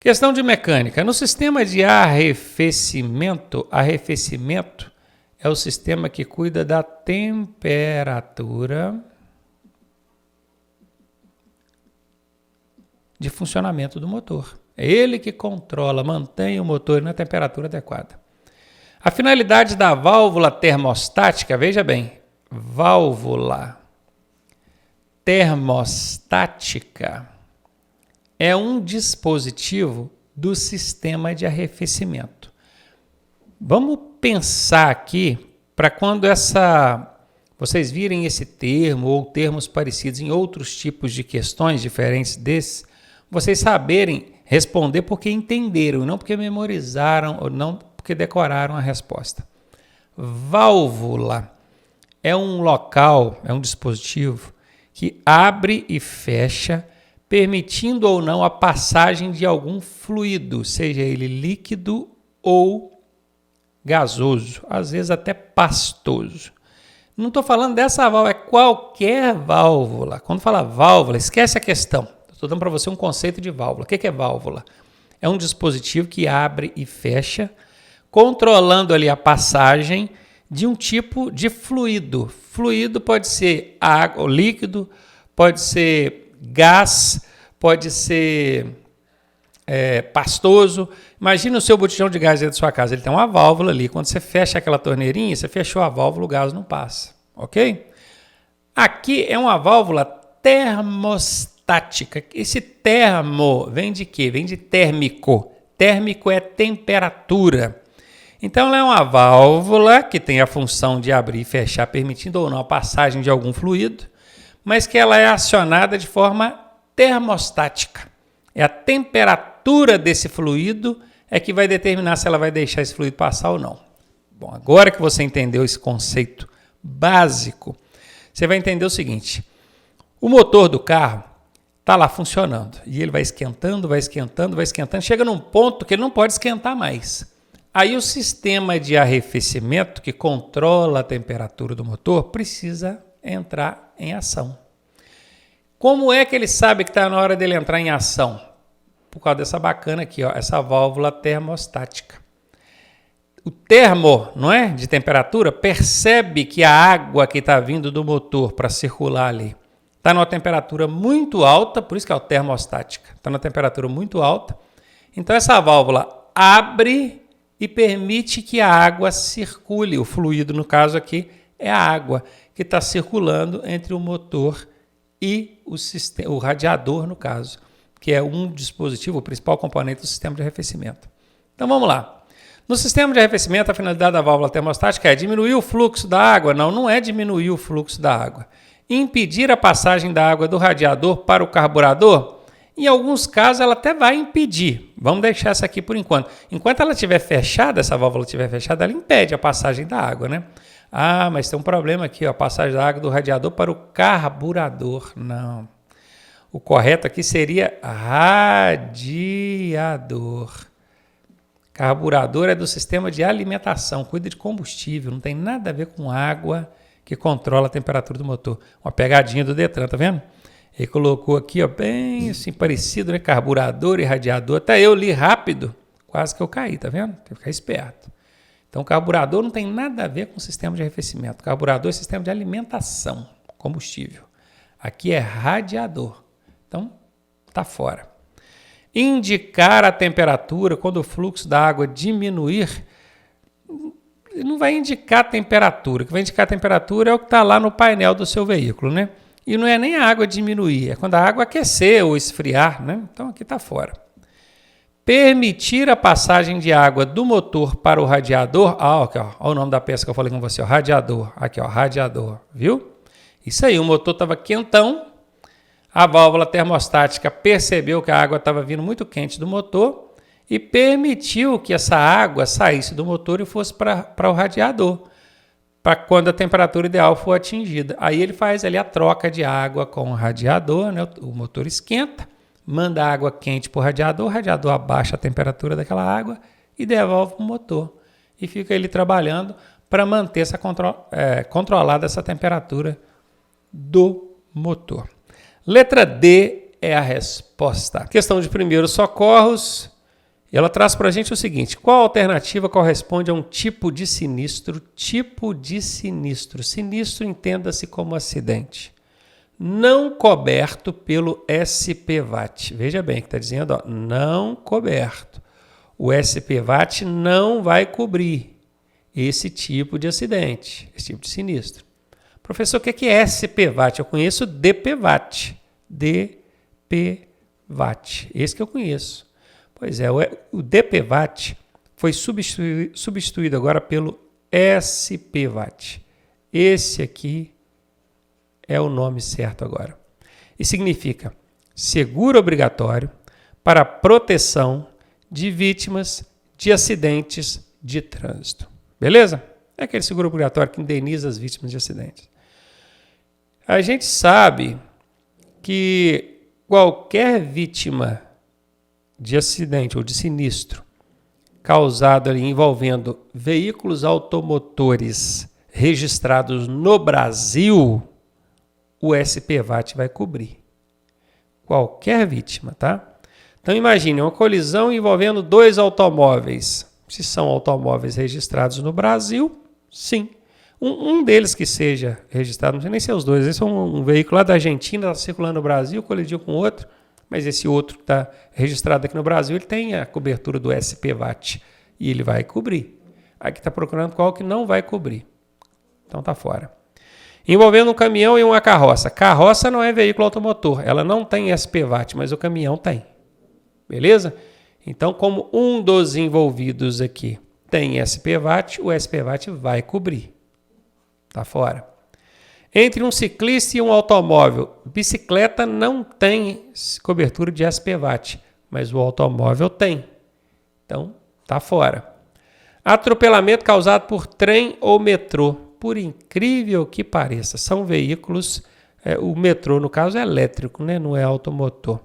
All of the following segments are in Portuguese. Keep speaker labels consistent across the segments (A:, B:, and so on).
A: Questão de mecânica. No sistema de arrefecimento é o sistema que cuida da temperatura de funcionamento do motor. É ele que controla, mantém o motor na temperatura adequada. A finalidade da válvula termostática, veja bem, válvula termostática é um dispositivo do sistema de arrefecimento. Vamos pensar aqui para quando vocês virem esse termo ou termos parecidos em outros tipos de questões diferentes desses, vocês saberem responder porque entenderam, não porque memorizaram ou não porque decoraram a resposta. Válvula é um local, é um dispositivo que abre e fecha, permitindo ou não a passagem de algum fluido, seja ele líquido ou gasoso, às vezes até pastoso. Não estou falando dessa válvula, é qualquer válvula. Quando fala válvula, esquece a questão. Estou dando para você um conceito de válvula. O que é válvula? É um dispositivo que abre e fecha, controlando ali a passagem de um tipo de fluido. Fluido pode ser água, líquido, pode ser gás, pode ser pastoso. Imagina o seu botijão de gás dentro da sua casa. Ele tem uma válvula ali. Quando você fecha aquela torneirinha, você fechou a válvula, o gás não passa. Ok? Aqui é uma válvula termostática. Esse termo vem de quê? Vem de térmico. Térmico é temperatura. Então, ela é uma válvula que tem a função de abrir e fechar, permitindo ou não a passagem de algum fluido, mas que ela é acionada de forma termostática. É a temperatura desse fluido que vai determinar se ela vai deixar esse fluido passar ou não. Bom, agora que você entendeu esse conceito básico, você vai entender o seguinte: o motor do carro está lá funcionando e ele vai esquentando, chega num ponto que ele não pode esquentar mais. Aí o sistema de arrefecimento que controla a temperatura do motor precisa entrar em ação. Como é que ele sabe que está na hora dele entrar em ação? Por causa dessa bacana aqui, ó, essa válvula termostática. O termo, não é, de temperatura, percebe que a água que está vindo do motor para circular ali está numa temperatura muito alta, por isso que é o termostática. Está numa temperatura muito alta. Então essa válvula abre e permite que a água circule. O fluido, no caso aqui, é a água que está circulando entre o motor e o radiador, no caso, que é um dispositivo, o principal componente do sistema de arrefecimento. Então vamos lá. No sistema de arrefecimento, a finalidade da válvula termostática é diminuir o fluxo da água. Não é diminuir o fluxo da água. Impedir a passagem da água do radiador para o carburador. Em alguns casos, ela até vai impedir. Vamos deixar essa aqui por enquanto. Enquanto ela estiver fechada, essa válvula estiver fechada, ela impede a passagem da água, né? Ah, mas tem um problema aqui, ó, a passagem da água do radiador para o carburador. Não. O correto aqui seria radiador. Carburador é do sistema de alimentação, cuida de combustível, não tem nada a ver com água que controla a temperatura do motor. Uma pegadinha do Detran, tá vendo? Ele colocou aqui, ó, bem assim, parecido, né? Carburador e radiador. Até eu li rápido, quase que eu caí, tá vendo? Tem que ficar esperto. Então, carburador não tem nada a ver com o sistema de arrefecimento. Carburador é sistema de alimentação, combustível. Aqui é radiador. Então, tá fora. Indicar a temperatura quando o fluxo da água diminuir. Não vai indicar a temperatura. O que vai indicar a temperatura é o que está lá no painel do seu veículo, né? E não é nem a água diminuir, é quando a água aquecer ou esfriar, né? Então aqui está fora. Permitir a passagem de água do motor para o radiador. Ah, aqui, ó, olha o nome da peça que eu falei com você, ó, radiador. Aqui, ó, radiador, viu? Isso aí, o motor estava quentão, a válvula termostática percebeu que a água estava vindo muito quente do motor e permitiu que essa água saísse do motor e fosse para o radiador, para quando a temperatura ideal for atingida. Aí ele faz ali a troca de água com o radiador, né? O motor esquenta, manda a água quente para o radiador abaixa a temperatura daquela água e devolve para o motor. E fica ele trabalhando para manter controlada essa temperatura do motor. Letra D é a resposta. Questão de primeiros socorros. Ela traz para a gente o seguinte: qual alternativa corresponde a um tipo de sinistro? Tipo de sinistro. Sinistro entenda-se como acidente. Não coberto pelo SPVAT. Veja bem que está dizendo, ó, não coberto. O SPVAT não vai cobrir esse tipo de acidente, esse tipo de sinistro. Professor, o que é SPVAT? Eu conheço DPVAT. DPVAT. Esse que eu conheço. Pois é, o DPVAT foi substituído agora pelo SPVAT. Esse aqui é o nome certo agora. E significa seguro obrigatório para proteção de vítimas de acidentes de trânsito. Beleza? É aquele seguro obrigatório que indeniza as vítimas de acidentes. A gente sabe que qualquer vítima de acidente ou de sinistro causado ali envolvendo veículos automotores registrados no Brasil, o SPVAT vai cobrir. Qualquer vítima, tá? Então imagine uma colisão envolvendo dois automóveis. Se são automóveis registrados no Brasil, sim. Um deles que seja registrado, não sei nem se é os dois, esse é um veículo lá da Argentina, está circulando no Brasil, colidiu com outro, mas esse outro que está registrado aqui no Brasil, ele tem a cobertura do SPVAT e ele vai cobrir. Aqui está procurando qual que não vai cobrir. Então está fora. Envolvendo um caminhão e uma carroça. Carroça não é veículo automotor, ela não tem SPVAT, mas o caminhão tem. Beleza? Então, como um dos envolvidos aqui tem SPVAT, o SPVAT vai cobrir. Está fora. Entre um ciclista e um automóvel, bicicleta não tem cobertura de SPVAT, mas o automóvel tem. Então, está fora. Atropelamento causado por trem ou metrô. Por incrível que pareça, são veículos, o metrô, no caso, é elétrico, né? Não é automotor.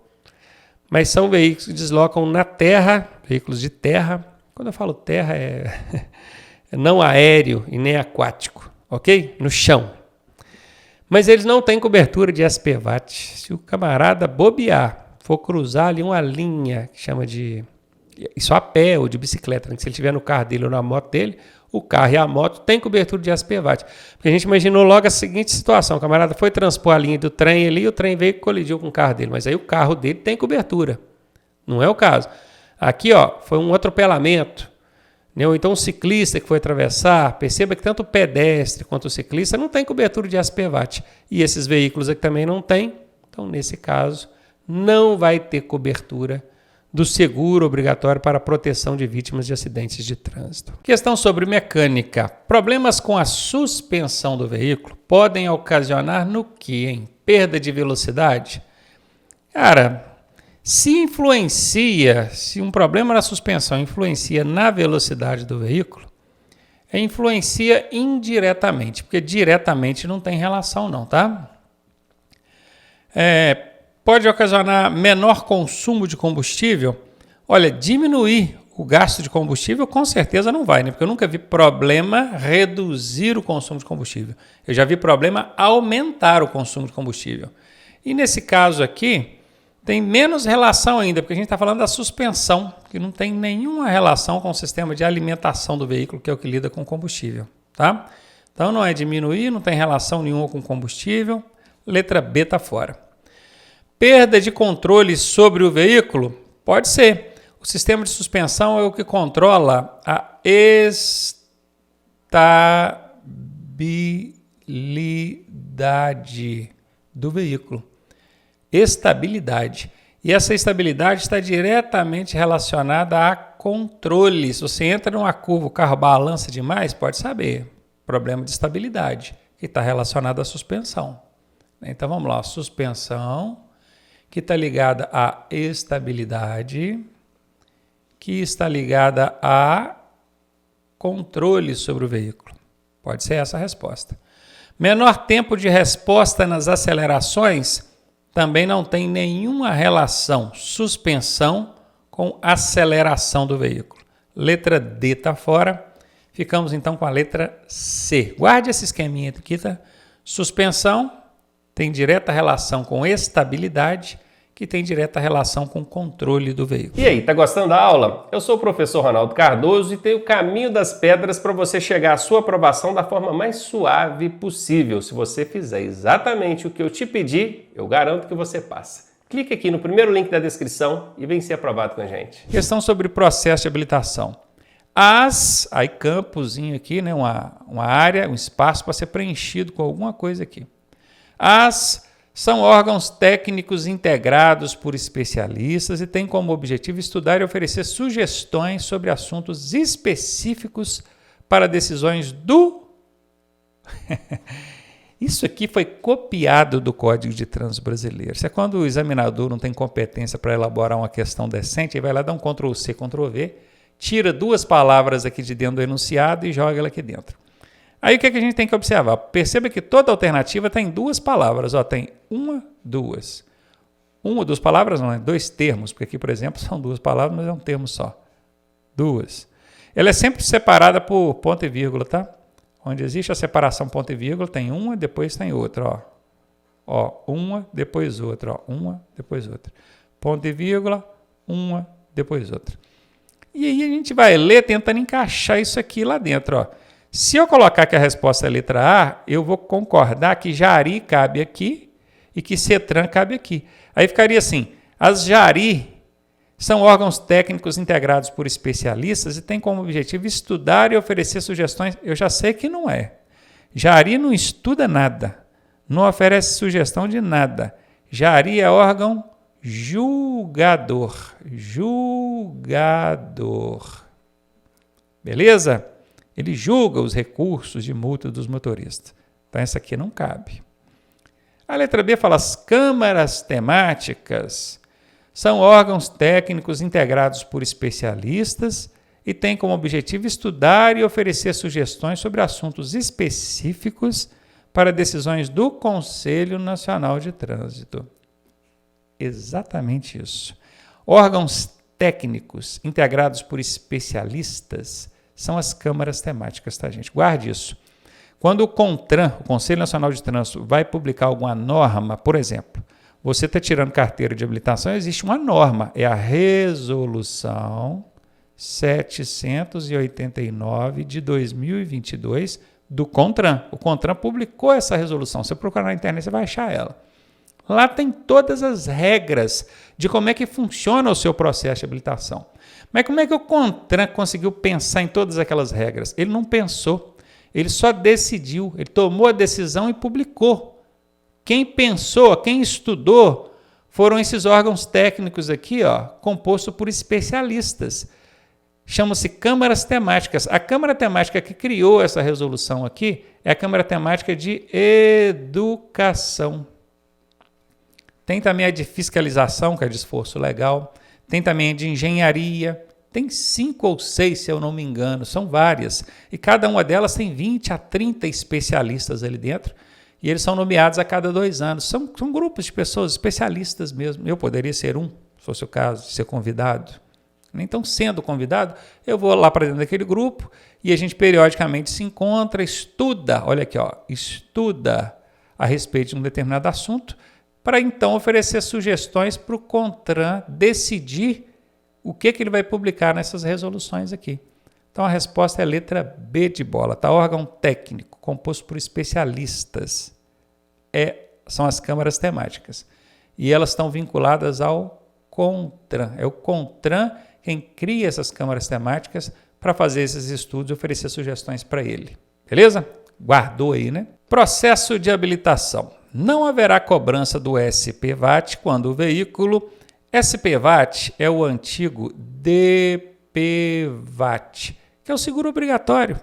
A: Mas são veículos que deslocam na terra, veículos de terra. Quando eu falo terra, é não aéreo e nem aquático, ok? No chão. Mas eles não têm cobertura de SPVAT. Se o camarada bobear, for cruzar ali uma linha que chama de... Isso a pé ou de bicicleta, né? Se ele estiver no carro dele ou na moto dele, o carro e a moto têm cobertura de SPVAT. Porque a gente imaginou logo a seguinte situação. O camarada foi transpor a linha do trem ali, o trem veio e colidiu com o carro dele. Mas aí o carro dele tem cobertura. Não é o caso. Aqui, ó, foi um atropelamento. Né? Ou então um ciclista que foi atravessar. Perceba que tanto o pedestre quanto o ciclista não tem cobertura de SPVAT. E esses veículos aqui também não têm. Então, nesse caso, não vai ter cobertura do seguro obrigatório para a proteção de vítimas de acidentes de trânsito. Questão sobre mecânica. Problemas com a suspensão do veículo podem ocasionar no quê, hein? Perda de velocidade? Cara, se um problema na suspensão influencia na velocidade do veículo, influencia indiretamente, porque diretamente não tem relação não, tá? Pode ocasionar menor consumo de combustível? Olha, diminuir o gasto de combustível com certeza não vai, né? Porque eu nunca vi problema reduzir o consumo de combustível. Eu já vi problema aumentar o consumo de combustível. E nesse caso aqui, tem menos relação ainda, porque a gente está falando da suspensão, que não tem nenhuma relação com o sistema de alimentação do veículo, que é o que lida com combustível, tá? Então não é diminuir, não tem relação nenhuma com combustível. Letra B está fora. Perda de controle sobre o veículo? Pode ser. O sistema de suspensão é o que controla a estabilidade do veículo. Estabilidade. E essa estabilidade está diretamente relacionada a controle. Se você entra numa curva, o carro balança demais, pode saber. Problema de estabilidade, que está relacionado à suspensão. Então vamos lá, suspensão, que está ligada à estabilidade, que está ligada a controle sobre o veículo. Pode ser essa a resposta. Menor tempo de resposta nas acelerações também não tem nenhuma relação, suspensão com aceleração do veículo. Letra D está fora. Ficamos então com a letra C. Guarde esse esqueminha aqui, tá? Suspensão tem direta relação com estabilidade, que tem direta relação com o controle do veículo.
B: E aí, tá gostando da aula? Eu sou o professor Ronaldo Cardoso e tenho o caminho das pedras para você chegar à sua aprovação da forma mais suave possível. Se você fizer exatamente o que eu te pedi, eu garanto que você passa. Clique aqui no primeiro link da descrição e vem ser aprovado com a gente.
A: Questão sobre processo de habilitação. Aí campozinho aqui, né, uma área, um espaço para ser preenchido com alguma coisa aqui. São órgãos técnicos integrados por especialistas e têm como objetivo estudar e oferecer sugestões sobre assuntos específicos para decisões do... Isso aqui foi copiado do Código de Trânsito Brasileiro. Isso é quando o examinador não tem competência para elaborar uma questão decente, ele vai lá dar um Ctrl+C, Ctrl+V, tira duas palavras aqui de dentro do enunciado e joga ela aqui dentro. Aí o que a gente tem que observar? Perceba que toda alternativa tem duas palavras. Tem uma, duas. Uma, duas palavras não, é dois termos, porque aqui, por exemplo, são duas palavras, mas é um termo só. Duas. Ela é sempre separada por ponto e vírgula, tá? Onde existe a separação ponto e vírgula, tem uma, depois tem outra. Uma, depois outra. Uma, depois outra. Ponto e vírgula, uma, depois outra. E aí a gente vai ler tentando encaixar isso aqui lá dentro, Se eu colocar que a resposta é a letra A, eu vou concordar que Jari cabe aqui e que CETRAN cabe aqui. Aí ficaria assim, as Jari são órgãos técnicos integrados por especialistas e têm como objetivo estudar e oferecer sugestões. Eu já sei que não é. Jari não estuda nada, não oferece sugestão de nada. Jari é órgão julgador. Beleza? Ele julga os recursos de multa dos motoristas. Então, essa aqui não cabe. A letra B fala: as câmaras temáticas são órgãos técnicos integrados por especialistas e têm como objetivo estudar e oferecer sugestões sobre assuntos específicos para decisões do Conselho Nacional de Trânsito. Exatamente isso. Órgãos técnicos integrados por especialistas são as câmaras temáticas, tá, gente? Guarde isso. Quando o CONTRAN, o Conselho Nacional de Trânsito, vai publicar alguma norma, por exemplo, você está tirando carteira de habilitação, existe uma norma, é a Resolução 789 de 2022 do CONTRAN. O CONTRAN publicou essa resolução. Se você procurar na internet, você vai achar ela. Lá tem todas as regras de como é que funciona o seu processo de habilitação. Mas como é que o CONTRAN conseguiu pensar em todas aquelas regras? Ele não pensou, ele só decidiu, ele tomou a decisão e publicou. Quem pensou, quem estudou, foram esses órgãos técnicos aqui, composto por especialistas. Chama-se câmaras temáticas. A câmara temática que criou essa resolução aqui é a Câmara Temática de Educação. Tem também a de fiscalização, que é de esforço legal. Tem também a de engenharia. Tem 5 ou 6, se eu não me engano. São várias. E cada uma delas tem 20 a 30 especialistas ali dentro. E eles são nomeados a cada 2 anos. São grupos de pessoas especialistas mesmo. Eu poderia ser um, se fosse o caso de ser convidado. Então, sendo convidado, eu vou lá para dentro daquele grupo e a gente periodicamente se encontra, estuda, olha aqui, estuda a respeito de um determinado assunto, para então oferecer sugestões para o CONTRAN decidir o que ele vai publicar nessas resoluções aqui. Então a resposta é a letra B de bola, tá? Órgão técnico, composto por especialistas, são as câmaras temáticas. E elas estão vinculadas ao CONTRAN. É o CONTRAN quem cria essas câmaras temáticas para fazer esses estudos e oferecer sugestões para ele. Beleza? Guardou aí, né? Processo de habilitação. Não haverá cobrança do SPVAT quando o veículo... SPVAT é o antigo DPVAT, que é o seguro obrigatório.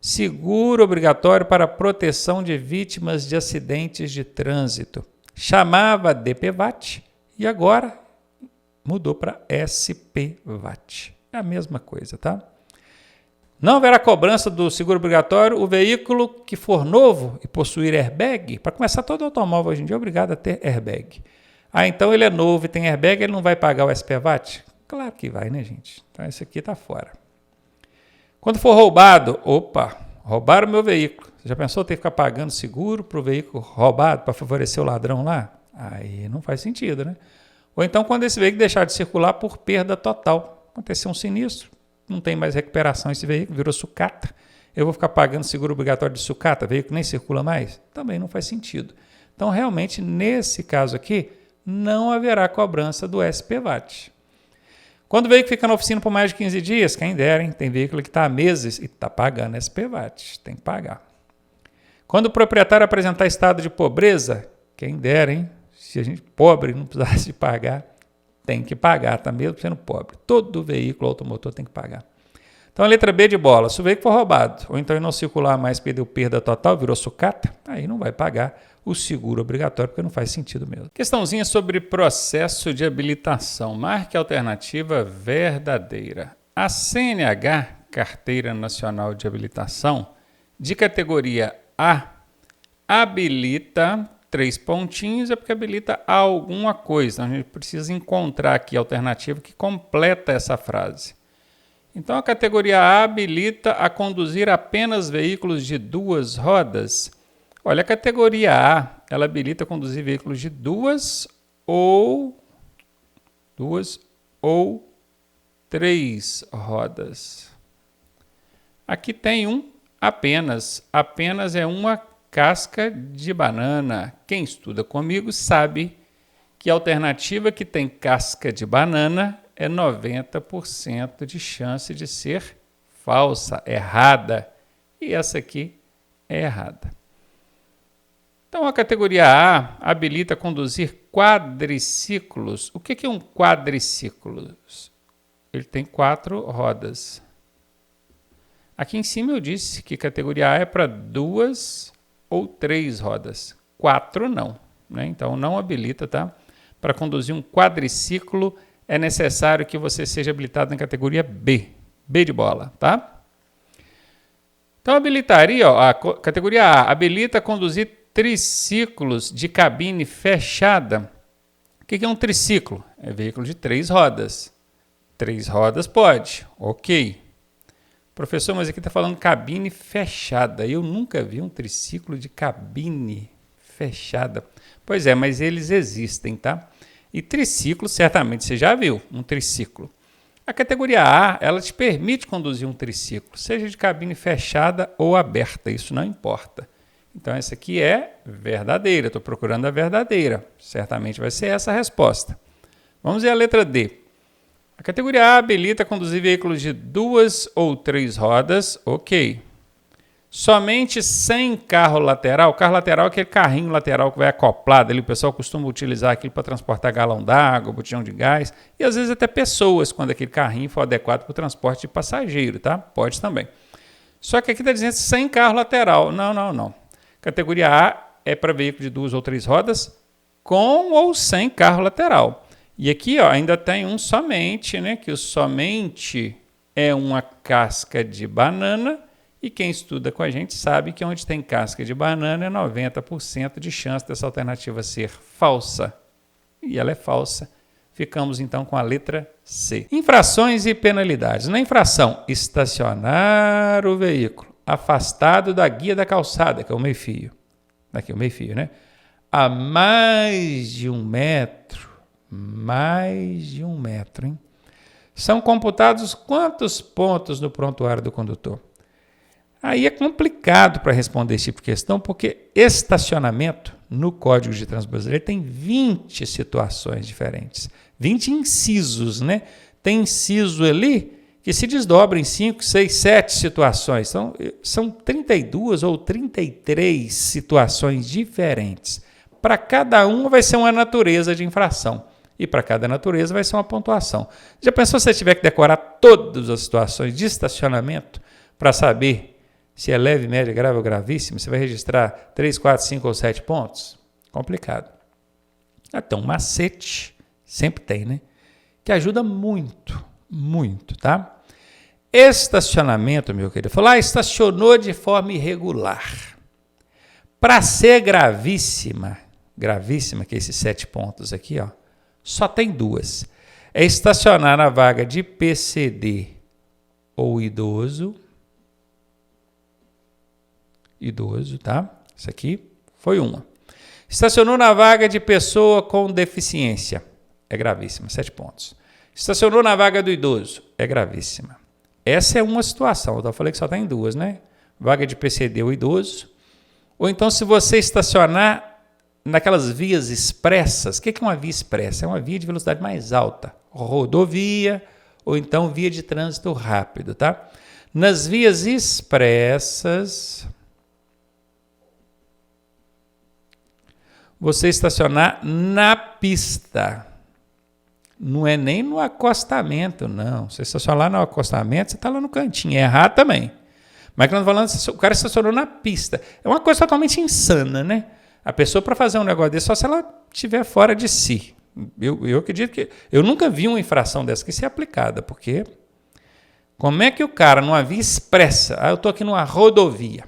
A: Seguro obrigatório para proteção de vítimas de acidentes de trânsito. Chamava DPVAT e agora mudou para SPVAT. É a mesma coisa, tá? Não haverá cobrança do seguro obrigatório o veículo que for novo e possuir airbag. Para começar, todo automóvel hoje em dia é obrigado a ter airbag. Então ele é novo e tem airbag, ele não vai pagar o SPVAT? Claro que vai, né, gente? Então esse aqui está fora. Quando for roubado, roubaram o meu veículo. Você já pensou ter que ficar pagando seguro para o veículo roubado para favorecer o ladrão lá? Aí não faz sentido, né? Ou então quando esse veículo deixar de circular por perda total. Aconteceu um sinistro, não tem mais recuperação esse veículo, virou sucata. Eu vou ficar pagando seguro obrigatório de sucata, veículo nem circula mais? Também não faz sentido. Então, realmente, nesse caso aqui, não haverá cobrança do SPVAT. Quando o veículo fica na oficina por mais de 15 dias, quem dera, hein? Tem veículo que está há meses e está pagando SPVAT, tem que pagar. Quando o proprietário apresentar estado de pobreza, quem dera, hein? Se a gente pobre não precisasse de pagar, tem que pagar, tá mesmo sendo pobre. Todo veículo automotor tem que pagar. Então, a letra B de bola, se o veículo for roubado, ou então ele não circular mais, perdeu perda total, virou sucata, aí não vai pagar o seguro obrigatório, porque não faz sentido mesmo. Questãozinha sobre processo de habilitação. Marque a alternativa verdadeira. A CNH, Carteira Nacional de Habilitação, de categoria A, habilita 3 pontinhos, é porque habilita alguma coisa. Então, a gente precisa encontrar aqui a alternativa que completa essa frase. Então, a categoria A habilita a conduzir apenas veículos de 2 rodas. Olha, a categoria A, ela habilita a conduzir veículos de 2 ou 3 rodas. Aqui tem um apenas. Apenas é uma casca de banana. Quem estuda comigo sabe que a alternativa que tem casca de banana é 90% de chance de ser falsa, errada. E essa aqui é errada. Então, a categoria A habilita a conduzir quadriciclos. O que é um quadriciclo? Ele tem 4 rodas. Aqui em cima eu disse que categoria A é para 2 ou 3 rodas. 4 não, né? Então, não habilita, tá? Para conduzir um quadriciclo é necessário que você seja habilitado na categoria B. B de bola, tá? Então, habilitaria, ó, a categoria A habilita a conduzir triciclos de cabine fechada. O que é um triciclo? É veículo de 3 rodas. 3 rodas pode, ok. Professor, mas aqui está falando cabine fechada. Eu nunca vi um triciclo de cabine fechada. Pois é, mas eles existem, tá? E triciclo, certamente você já viu um triciclo. A categoria A, ela te permite conduzir um triciclo, seja de cabine fechada ou aberta, isso não importa. Então, essa aqui é verdadeira, estou procurando a verdadeira. Certamente vai ser essa a resposta. Vamos ver a letra D. A categoria A habilita a conduzir veículos de 2 ou 3 rodas, ok. Somente sem carro lateral. Carro lateral é aquele carrinho lateral que vai acoplado ali. O pessoal costuma utilizar aquilo para transportar galão d'água, botijão de gás e às vezes até pessoas, quando aquele carrinho for adequado para o transporte de passageiro, tá? Pode também. Só que aqui está dizendo sem carro lateral. Não. Categoria A é para veículo de 2 ou 3 rodas com ou sem carro lateral. E aqui ó, ainda tem um somente, né? Que o somente é uma casca de banana. E quem estuda com a gente sabe que onde tem casca de banana é 90% de chance dessa alternativa ser falsa. E ela é falsa. Ficamos então com a letra C. Infrações e penalidades. Na infração, estacionar o veículo afastado da guia da calçada, que é o meio-fio. Aqui é o meio-fio, né? A mais de 1 metro. Mais de 1 metro, hein? São computados quantos pontos no prontuário do condutor? Aí é complicado para responder esse tipo de questão, porque estacionamento no Código de Trânsito Brasileiro tem 20 situações diferentes, 20 incisos, né? Tem inciso ali que se desdobra em 5, 6, 7 situações. Então, são 32 ou 33 situações diferentes. Para cada uma vai ser uma natureza de infração. E para cada natureza vai ser uma pontuação. Já pensou se você tiver que decorar todas as situações de estacionamento para saber se é leve, média, grave ou gravíssimo? Você vai registrar 3, 4, 5 ou 7 pontos? Complicado. Então, um macete, sempre tem, né? Que ajuda muito, muito, tá? Estacionamento, meu querido. Falou, estacionou de forma irregular. Para ser gravíssima, que é esses 7 pontos aqui, ó, só tem 2. É estacionar na vaga de PCD ou idoso, tá? Isso aqui foi uma. Estacionou na vaga de pessoa com deficiência. é gravíssima, 7 pontos. Estacionou na vaga do idoso, é gravíssima. Essa é uma situação, eu falei que só tem 2, né? Vaga de PCD ou idoso. Ou então, se você estacionar naquelas vias expressas, o que é uma via expressa? É uma via de velocidade mais alta, rodovia ou então via de trânsito rápido, tá? Nas vias expressas, você estacionar na pista. Não é nem no acostamento, não. Você estacionar lá no acostamento, você está lá no cantinho. É errado também. Mas que nós falando, o cara estacionou na pista. É uma coisa totalmente insana, né? A pessoa, para fazer um negócio desse, só se ela estiver fora de si. Eu acredito que... Eu nunca vi uma infração dessa que ser aplicada, porque... Como é que o cara, numa via expressa... eu estou aqui numa rodovia.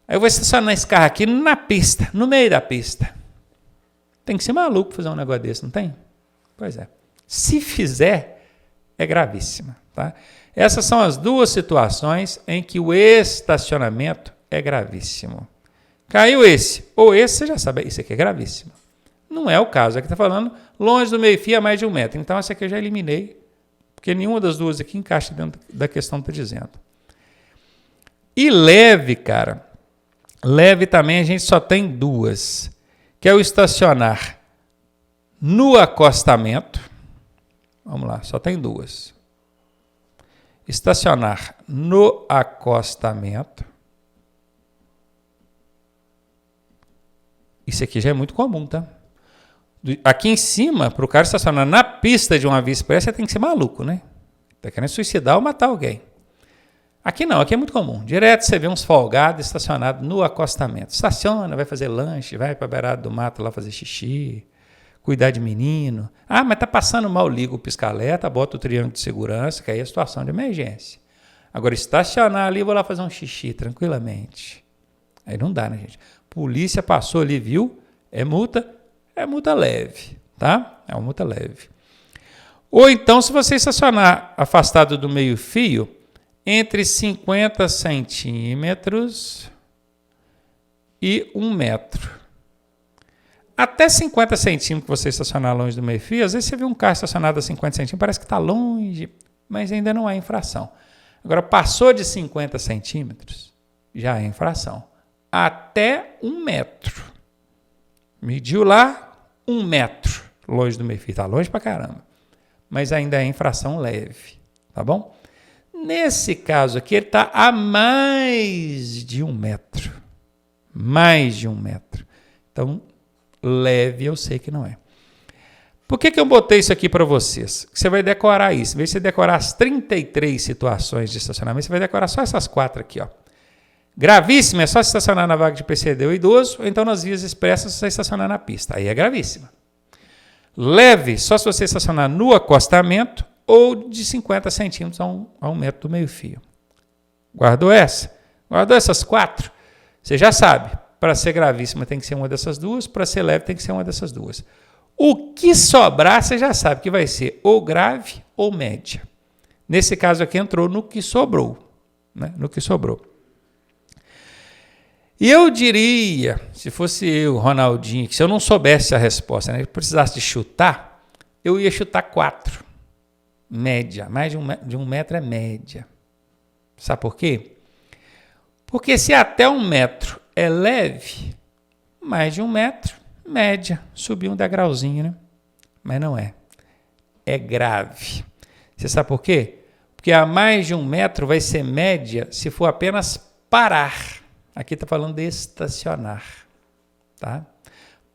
A: Aí eu vou estacionar esse carro aqui na pista, no meio da pista. Tem que ser maluco fazer um negócio desse, não tem? Pois é. Se fizer, é gravíssima, tá? Essas são as 2 situações em que o estacionamento é gravíssimo. Caiu esse, ou esse, você já sabe, isso aqui é gravíssimo. Não é o caso, aqui está falando longe do meio-fio a mais de 1 metro. Então, essa aqui eu já eliminei, porque nenhuma das 2 aqui encaixa dentro da questão que está dizendo. E leve, cara, leve também a gente só tem 2, que é o estacionar no acostamento. Vamos lá, só tem 2. Estacionar no acostamento. Isso aqui já é muito comum, tá? Aqui em cima, para o cara estacionar na pista de uma via expressa, tem que ser maluco, né? Tá querendo suicidar ou matar alguém. Aqui não, aqui é muito comum. Direto você vê uns folgados estacionados no acostamento. Estaciona, vai fazer lanche, vai para a beirada do mato lá fazer xixi, cuidar de menino. Mas tá passando mal, liga o pisca-alerta, bota o triângulo de segurança, que aí é situação de emergência. Agora, estacionar ali, vou lá fazer um xixi tranquilamente. Aí não dá, né, gente? Polícia passou ali, viu? É multa leve, tá? É uma multa leve. Ou então, se você estacionar afastado do meio-fio, entre 50 centímetros e 1 metro. Até 50 centímetros que você estacionar longe do meio-fio, às vezes você vê um carro estacionado a 50 centímetros, parece que está longe, mas ainda não é infração. Agora, passou de 50 centímetros, já é infração. Até 1 metro. Mediu lá 1 metro longe do meio-fio. Está longe pra caramba. Mas ainda é infração leve. Tá bom? Nesse caso aqui, ele está a mais de 1 metro. Mais de 1 metro. Então, leve eu sei que não é. Por que eu botei isso aqui para vocês? Você vai decorar isso. Em vez de você decorar as 33 situações de estacionamento, você vai decorar só essas 4 aqui, ó. Gravíssima é só se estacionar na vaga de PCD ou idoso, ou então nas vias expressas você estacionar na pista. Aí é gravíssima. Leve, só se você estacionar no acostamento ou de 50 centímetros a 1 metro do meio-fio. Guardou essa? Guardou essas 4? Você já sabe. Para ser gravíssima tem que ser uma dessas 2, para ser leve tem que ser uma dessas 2. O que sobrar, você já sabe que vai ser ou grave ou média. Nesse caso aqui entrou no que sobrou. Né? No que sobrou. E eu diria, se fosse eu, Ronaldinho, que se eu não soubesse a resposta, né, precisasse de chutar, eu ia chutar 4. Média. Mais de 1 metro é média. Sabe por quê? Porque se até 1 metro é leve, mais de 1 metro, média. Subiu um degrauzinho, né? Mas não é. É grave. Você sabe por quê? Porque a mais de 1 metro vai ser média se for apenas parar. Aqui está falando de estacionar. Tá?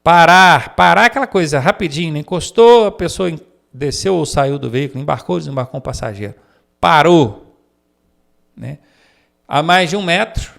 A: Parar é aquela coisa rapidinho, né? Encostou, a pessoa desceu ou saiu do veículo, embarcou, desembarcou um passageiro. Parou. Né? A mais de 1 metro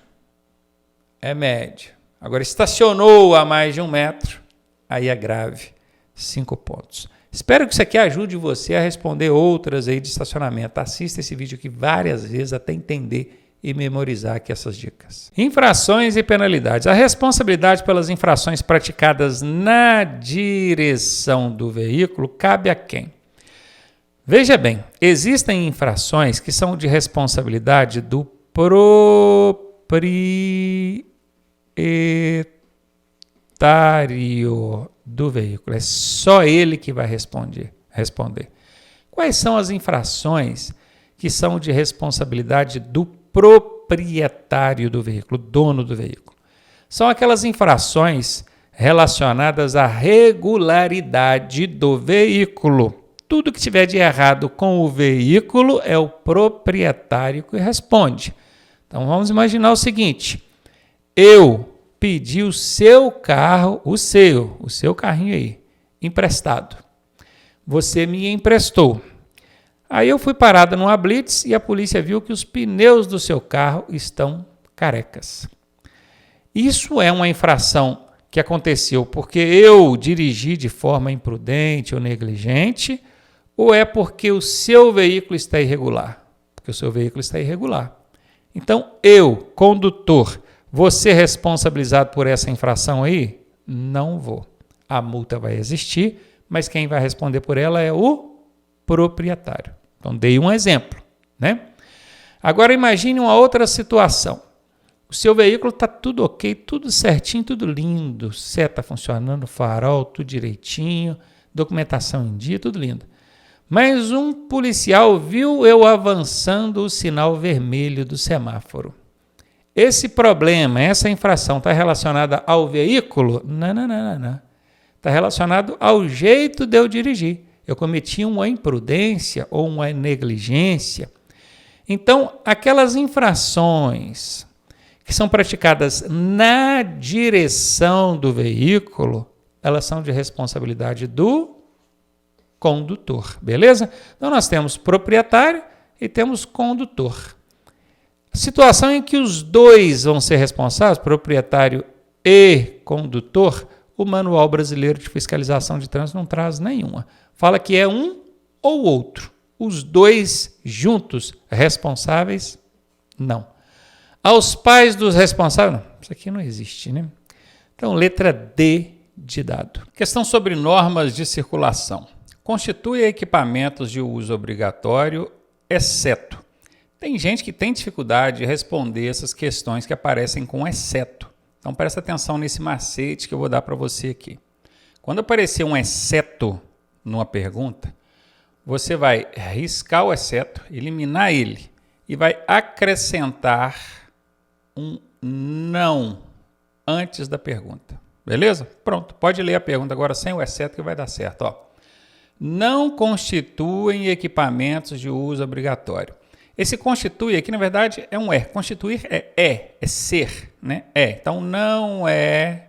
A: é média. Agora, estacionou a mais de 1 metro, aí é grave. 5 pontos. Espero que isso aqui ajude você a responder outras aí de estacionamento. Assista esse vídeo aqui várias vezes até entender e memorizar aqui essas dicas. Infrações e penalidades. A responsabilidade pelas infrações praticadas na direção do veículo cabe a quem? Veja bem, existem infrações que são de responsabilidade do proprietário. proprietário do veículo. É só ele que vai responder. Quais são as infrações que são de responsabilidade do proprietário do veículo, dono do veículo? São aquelas infrações relacionadas à regularidade do veículo. Tudo que tiver de errado com o veículo é o proprietário que responde. Então vamos imaginar o seguinte: eu pedi o seu carro, o seu carrinho aí, emprestado. Você me emprestou. Aí eu fui parado numa blitz e a polícia viu que os pneus do seu carro estão carecas. Isso é uma infração que aconteceu porque eu dirigi de forma imprudente ou negligente, ou é porque o seu veículo está irregular? Porque o seu veículo está irregular. Então, eu, condutor, vou ser responsabilizado por essa infração aí? Não vou. A multa vai existir, mas quem vai responder por ela é o proprietário. Então, dei um exemplo, né? Agora, imagine uma outra situação. O seu veículo está tudo ok, tudo certinho, tudo lindo. Seta funcionando, farol, tudo direitinho, documentação em dia, tudo lindo. Mas um policial viu eu avançando o sinal vermelho do semáforo. Esse problema, essa infração está relacionada ao veículo? Não. Está relacionado ao jeito de eu dirigir. Eu cometi uma imprudência ou uma negligência. Então, aquelas infrações que são praticadas na direção do veículo, elas são de responsabilidade do condutor, beleza? Então, nós temos proprietário e temos condutor. Situação em que os dois vão ser responsáveis, proprietário e condutor, o Manual Brasileiro de Fiscalização de Trânsito não traz nenhuma. Fala que é um ou outro. Os dois juntos responsáveis, não. Aos pais dos responsáveis, não. Isso aqui não existe, né? Então, letra D de dado. Questão sobre normas de circulação. Constitui equipamentos de uso obrigatório, exceto. Tem gente que tem dificuldade de responder essas questões que aparecem com exceto. Então, presta atenção nesse macete que eu vou dar para você aqui. Quando aparecer um exceto numa pergunta, você vai riscar o exceto, eliminar ele e vai acrescentar um não antes da pergunta. Beleza? Pronto, pode ler a pergunta agora sem o exceto que vai dar certo. Ó. Não constituem equipamentos de uso obrigatório. Esse constitui aqui, na verdade, é um é. Constituir é ser, né? É. Então, não é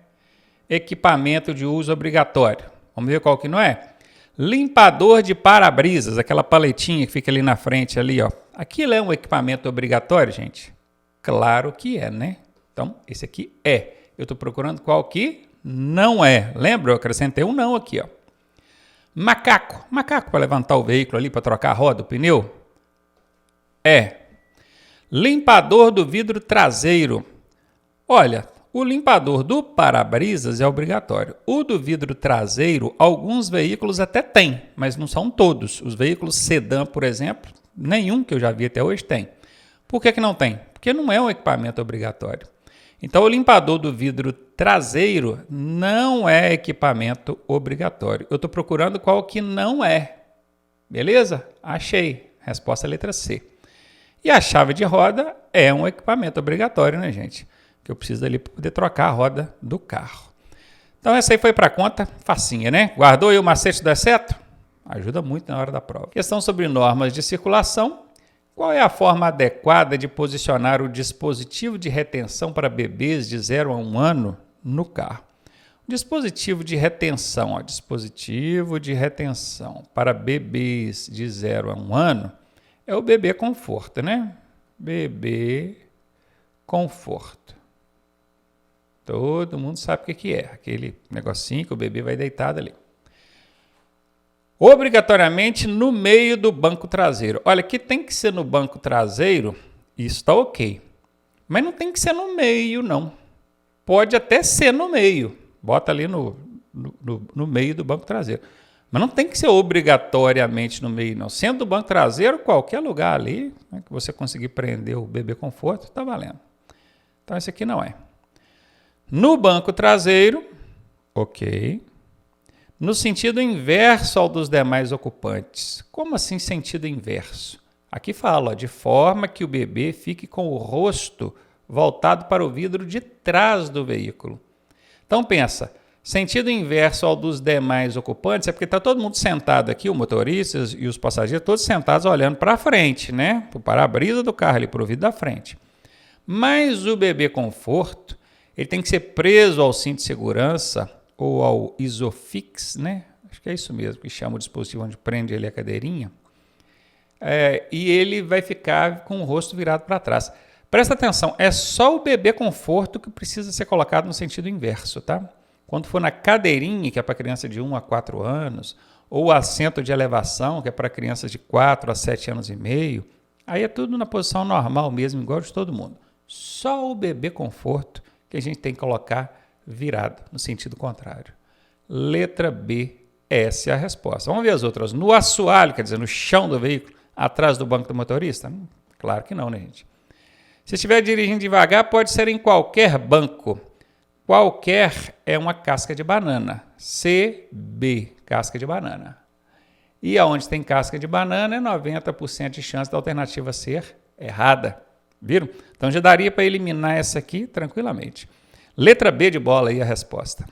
A: equipamento de uso obrigatório. Vamos ver qual que não é? Limpador de para-brisas, aquela paletinha que fica ali na frente, ali, ó. Aquilo é um equipamento obrigatório, gente? Claro que é, né? Então, esse aqui é. Eu estou procurando qual que não é. Lembra? Eu acrescentei um não aqui, ó. Macaco para levantar o veículo ali, para trocar a roda, o pneu. É. Limpador do vidro traseiro. Olha, o limpador do para-brisas é obrigatório. O do vidro traseiro, alguns veículos até têm, mas não são todos. Os veículos sedã, por exemplo, nenhum que eu já vi até hoje tem. Por que não tem? Porque não é um equipamento obrigatório. Então, o limpador do vidro traseiro não é equipamento obrigatório. Eu estou procurando qual que não é. Beleza? Achei. Resposta letra C. E a chave de roda é um equipamento obrigatório, né, gente? Que eu preciso ali para poder trocar a roda do carro. Então, essa aí foi para conta facinha, né? Guardou aí o macete do exceto? Ajuda muito na hora da prova. Questão sobre normas de circulação. Qual é a forma adequada de posicionar o dispositivo de retenção para bebês de 0 a 1 ano no carro? Dispositivo de retenção, ó, dispositivo de retenção para bebês de 0 a 1 ano é o bebê conforto, né? Bebê conforto. Todo mundo sabe o que é, aquele negocinho que o bebê vai deitado ali. Obrigatoriamente no meio do banco traseiro. Olha, que tem que ser no banco traseiro, isso está ok. Mas não tem que ser no meio, não. Pode até ser no meio. Bota ali no meio do banco traseiro. Mas não tem que ser obrigatoriamente no meio, não. Sendo do banco traseiro, qualquer lugar ali, né, que você conseguir prender o bebê conforto, está valendo. Então, esse aqui não é. No banco traseiro, Ok. No sentido inverso ao dos demais ocupantes. Como assim sentido inverso? Aqui fala, de forma que o bebê fique com o rosto voltado para o vidro de trás do veículo. Então pensa, sentido inverso ao dos demais ocupantes é porque está todo mundo sentado aqui, o motorista e os passageiros, todos sentados olhando para frente, né? Para o para-brisa do carro ali, para o vidro da frente. Mas o bebê conforto, ele tem que ser preso ao cinto de segurança ou ao Isofix, né? Acho que é isso mesmo que chama o dispositivo onde prende ali a cadeirinha. E ele vai ficar com o rosto virado para trás. Presta atenção, é só o bebê conforto que precisa ser colocado no sentido inverso, tá? Quando for na cadeirinha, que é para criança de 1 a 4 anos, ou assento de elevação, que é para crianças de 4 a 7 anos e meio, aí é tudo na posição normal mesmo, igual de todo mundo. Só o bebê conforto que a gente tem que colocar virado, no sentido contrário. Letra B, essa é a resposta. Vamos ver as outras. No assoalho, quer dizer, no chão do veículo, atrás do banco do motorista? Claro que não, né, gente? Se estiver dirigindo devagar, pode ser em qualquer banco. Qualquer é uma casca de banana. C, B, casca de banana. E aonde tem casca de banana é 90% de chance da alternativa ser errada. Viram? Então já daria para eliminar essa aqui tranquilamente. Letra B de bola aí a resposta.